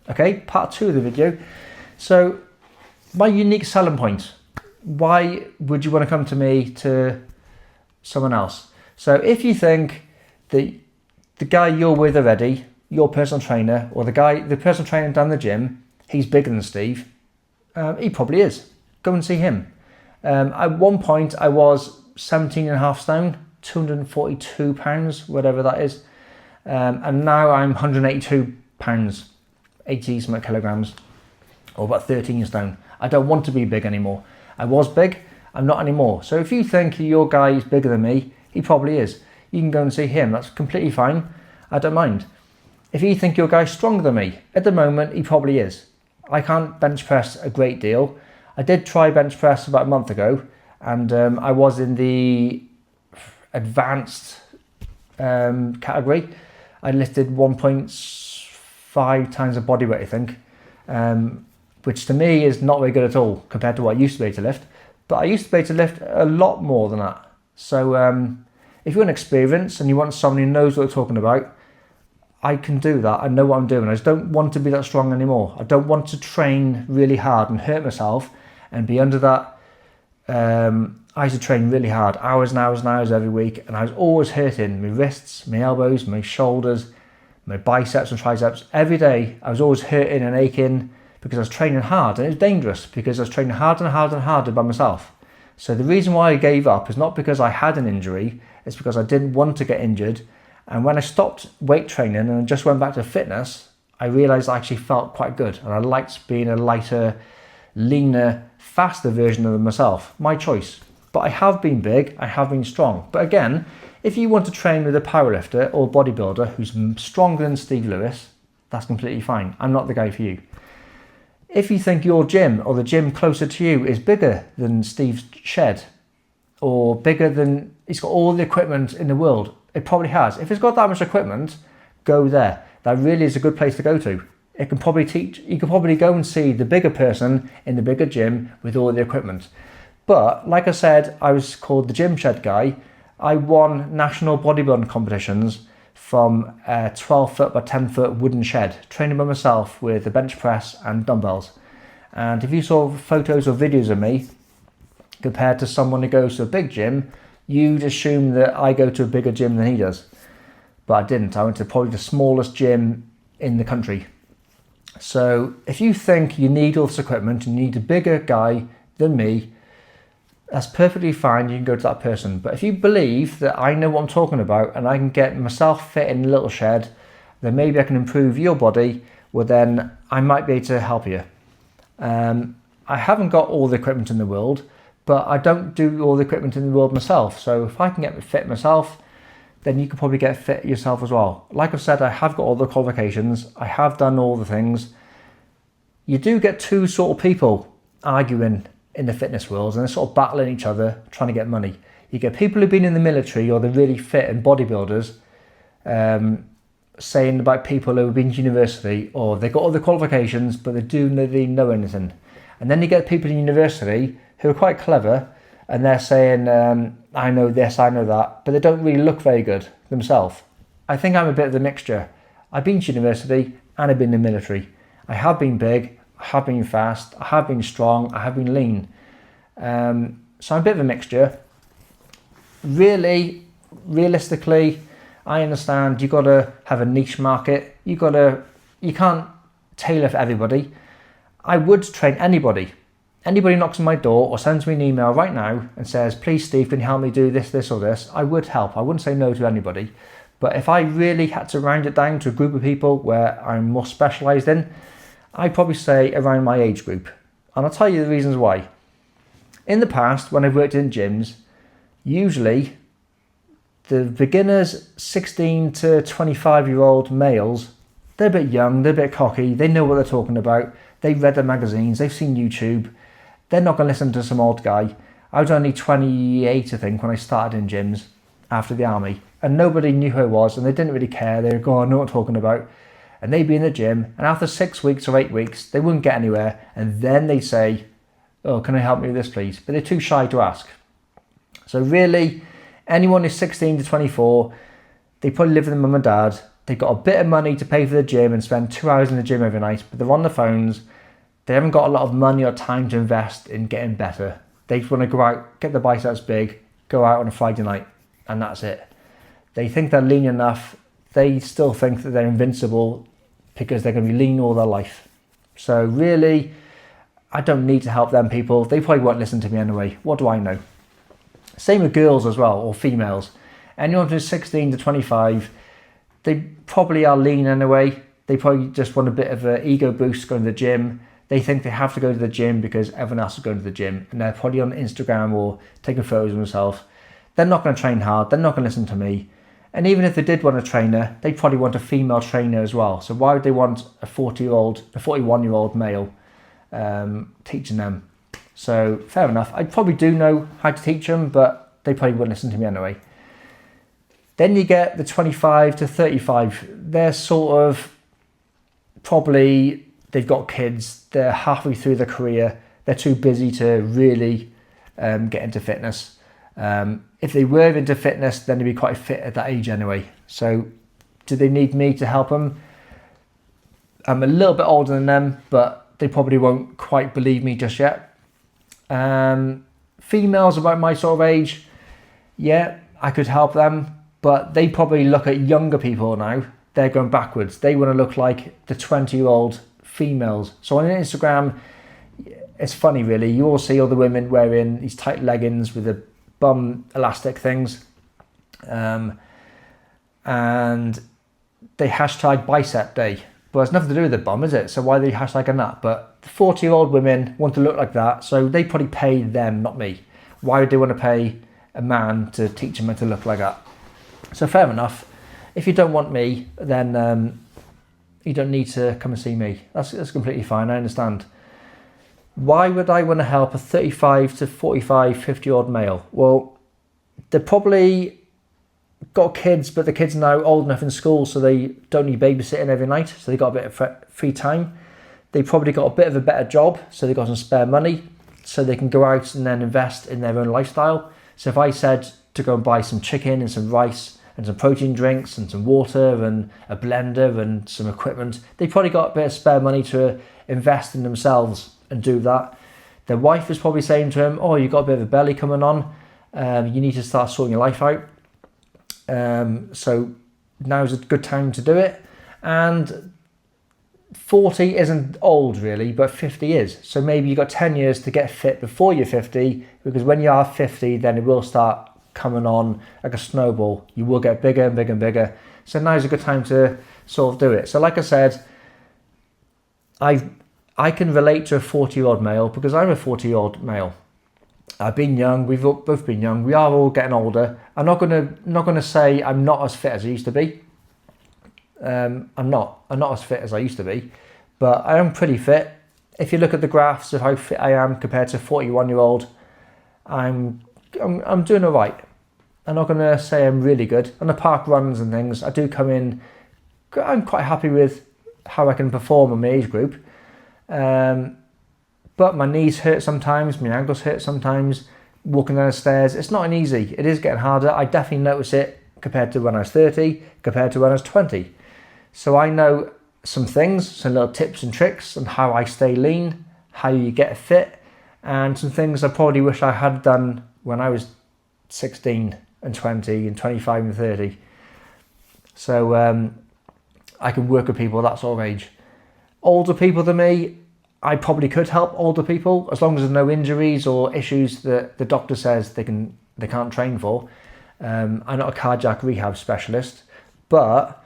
Okay, part 2 of the video. So my unique selling point. Why would you want to come to me to someone else? So if you think that the guy you're with already, your personal trainer, or the personal trainer down the gym, he's bigger than Steve, he probably is. Go and see him. At one point I was 17.5 stone, 242 pounds, whatever that is. And now I'm 182 pounds, 80 something kilograms, or about 13 stone. I don't want to be big anymore. I was big, I'm not anymore. So if you think your guy is bigger than me, he probably is. You can go and see him, that's completely fine. I don't mind. If you think your guy's stronger than me, at the moment he probably is. I can't bench press a great deal. I did try bench press about a month ago, and I was in the advanced category. I lifted 1.5 times the body weight, I think, which to me is not very good at all compared to what I used to be able to lift. But I used to be able to lift a lot more than that. So if you want experience and you want someone who knows what they're talking about, I can do that. I know what I'm doing. I just don't want to be that strong anymore. I don't want to train really hard and hurt myself and be under that. I used to train really hard, hours and hours and hours every week, and I was always hurting my wrists, my elbows, my shoulders, my biceps and triceps. Every day I was always hurting and aching because I was training hard, and it was dangerous because I was training harder and harder and harder by myself. So the reason why I gave up is not because I had an injury, it's because I didn't want to get injured. And when I stopped weight training and just went back to fitness, I realized I actually felt quite good, and I liked being a lighter, leaner, faster version of myself. My choice. But I have been big, I have been strong. But again, if you want to train with a powerlifter or bodybuilder who's stronger than Steve Lewis, that's completely fine. I'm not the guy for you. If you think your gym or the gym closer to you is bigger than Steve's shed, or bigger than, he's got all the equipment in the world, it probably has. If it's got that much equipment, go there. That really is a good place to go to. It can probably teach, you could probably go and see the bigger person in the bigger gym with all the equipment. But like I said, I was called the gym shed guy. I won national bodybuilding competitions from a 12 foot by 10 foot wooden shed, training by myself with a bench press and dumbbells. And if you saw photos or videos of me compared to someone who goes to a big gym, you'd assume that I go to a bigger gym than he does. But I didn't. I went to probably the smallest gym in the country. So if you think you need all this equipment, you need a bigger guy than me, that's perfectly fine. You can go to that person. But if you believe that I know what I'm talking about and I can get myself fit in a little shed, then maybe I can improve your body, well then I might be able to help you. I haven't got all the equipment in the world, but I don't do all the equipment in the world myself. So if I can get fit myself, then you can probably get fit yourself as well. Like I've said, I have got all the qualifications. I have done all the things. You do get two sort of people arguing in the fitness world, and they're sort of battling each other, trying to get money. You get people who've been in the military or they're really fit and bodybuilders saying about people who have been to university, or they've got all the qualifications, but they do really know anything. And then you get people in university who are quite clever, and they're saying, I know this, I know that, but they don't really look very good themselves. I think I'm a bit of a mixture. I've been to university and I've been in the military. I have been big, I have been fast, I have been strong, I have been lean. So I'm a bit of a mixture. Realistically, I understand you've got to have a niche market. You can't tailor for everybody. I would train anybody. Anybody knocks on my door or sends me an email right now and says, please Steve, can you help me do this, this or this? I would help. I wouldn't say no to anybody. But if I really had to round it down to a group of people where I'm more specialised in, I'd probably say around my age group. And I'll tell you the reasons why. In the past, when I've worked in gyms, usually the beginners, 16 to 25-year-old males, they're a bit young, they're a bit cocky, they know what they're talking about, they've read the magazines, they've seen YouTube, they're not going to listen to some old guy. I was only 28, I think, when I started in gyms after the army, and nobody knew who I was, and they didn't really care. They would go, I know what I'm talking about. And they'd be in the gym, and after 6 weeks or 8 weeks, they wouldn't get anywhere, and then they'd say, oh, can I help you with this, please? But they're too shy to ask. So really, anyone who's 16 to 24, they probably live with their mum and dad, they've got a bit of money to pay for the gym and spend 2 hours in the gym every night, but they're on the phones. They haven't got a lot of money or time to invest in getting better. They just want to go out, get the biceps big, go out on a Friday night, and that's it. They think they're lean enough. They still think that they're invincible because they're going to be lean all their life. So really, I don't need to help them people. They probably won't listen to me anyway. What do I know? Same with girls as well, or females. Anyone who's 16 to 25, they probably are lean anyway. They probably just want a bit of an ego boost going to the gym. They think they have to go to the gym because everyone else is going to the gym, and they're probably on Instagram or taking photos of themselves. They're not going to train hard. They're not going to listen to me. And even if they did want a trainer, they probably want a female trainer as well. So why would they want a 41-year-old male teaching them? So fair enough. I probably do know how to teach them, but they probably wouldn't listen to me anyway. Then you get the 25 to 35. They're sort of probably, they've got kids, they're halfway through their career, they're too busy to really get into fitness. If they were into fitness, then they'd be quite fit at that age anyway. So do they need me to help them? I'm a little bit older than them, but they probably won't quite believe me just yet. Females about my sort of age, yeah, I could help them, but they probably look at younger people now. They're going backwards. They want to look like the 20-year-old females. So on Instagram, it's funny really. You all see all the women wearing these tight leggings with the bum elastic things. And they hashtag bicep day. Well, it's nothing to do with the bum, is it? So why are they hashtagging that? But the 40-year-old women want to look like that, so they probably pay them, not me. Why would they want to pay a man to teach them how to look like that? So fair enough. If you don't want me, then you don't need to come and see me. That's completely fine, I understand. Why would I want to help a 35 to 45, 50-year-old male? Well, they're probably got kids, but the kids are now old enough in school, so they don't need babysitting every night, so they got a bit of free time. They probably got a bit of a better job, so they got some spare money, so they can go out and then invest in their own lifestyle. So if I said to go and buy some chicken and some rice and some protein drinks and some water and a blender and some equipment, they probably got a bit of spare money to invest in themselves and do that. Their wife is probably saying to him, oh, you've got a bit of a belly coming on, you need to start sorting your life out. So now's a good time to do it. And 40 isn't old really, but 50 is. So maybe you've got 10 years to get fit before you're 50, because when you are 50, then it will start coming on like a snowball. You will get bigger and bigger and bigger. So now's a good time to sort of do it. So like I said, I can relate to a 40-year-old male because I'm a 40-year-old male. I've been young. We've both been young. We are all getting older. I'm not gonna say I'm not as fit as I used to be. I'm not as fit as I used to be, but I am pretty fit. If you look at the graphs of how fit I am compared to a 41-year-old, I'm doing all right. I'm not gonna say I'm really good. On the park runs and things, I do come in. I'm quite happy with how I can perform in my age group. But my knees hurt sometimes, my ankles hurt sometimes, walking down the stairs. It's not an easy, it is getting harder. I definitely notice it compared to when I was 30, compared to when I was 20. So I know some things, some little tips and tricks on how I stay lean, how you get fit, and some things I probably wish I had done when I was 16 and 20 and 25 and 30. So I can work with people that sort of age. Older people than me, I probably could help older people as long as there's no injuries or issues that the doctor says they can't train for. I'm not a cardiac rehab specialist, but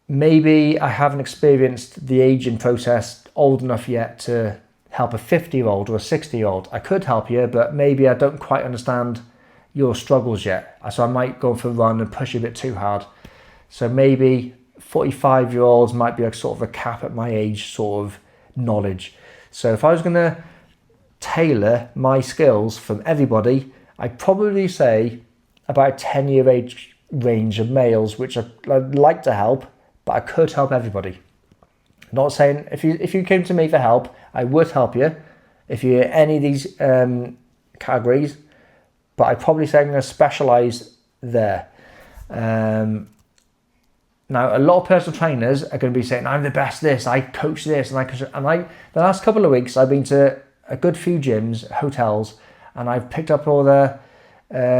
maybe I haven't experienced the aging process old enough yet to help a 50-year-old or a 60-year-old. I could help you, but maybe I don't quite understand your struggles yet. So I might go for a run and push you a bit too hard. So maybe 45-year-olds might be like sort of a cap at my age sort of knowledge. So if I was going to tailor my skills from everybody, I'd probably say about a 10-year age range of males, which I'd like to help, but I could help everybody. Not saying if you came to me for help, I would help you if you're any of these categories, but I'd probably say I'm going to specialise there. Now, a lot of personal trainers are going to be saying, I'm the best this, I coach this, the last couple of weeks, I've been to a good few gyms, hotels, and I've picked up all the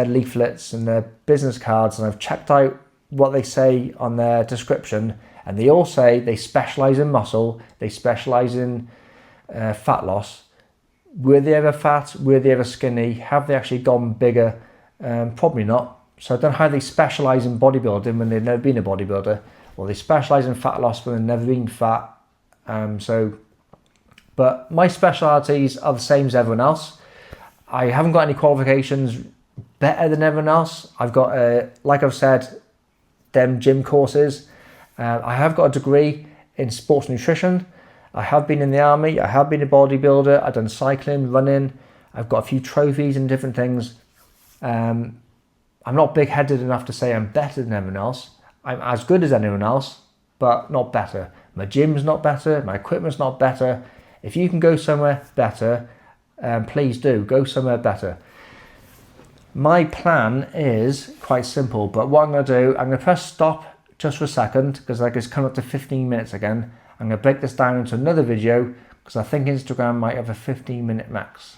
leaflets and the business cards, and I've checked out what they say on their description, and they all say they specialize in muscle, they specialize in fat loss. Were they ever fat? Were they ever skinny? Have they actually gone bigger? Probably not. So I don't know how they specialize in bodybuilding when they've never been a bodybuilder, or they specialize in fat loss when they've never been fat. But my specialities are the same as everyone else. I haven't got any qualifications better than everyone else. I've got, like I've said, them gym courses. I have got a degree in sports nutrition. I have been in the army. I have been a bodybuilder. I've done cycling, running. I've got a few trophies and different things. I'm not big-headed enough to say I'm better than everyone else. I'm as good as anyone else, but not better. My gym's not better. My equipment's not better. If you can go somewhere better, please do. Go somewhere better. My plan is quite simple, but what I'm going to do, I'm going to press stop just for a second, because like it's come up to 15 minutes again. I'm going to break this down into another video, because I think Instagram might have a 15-minute max.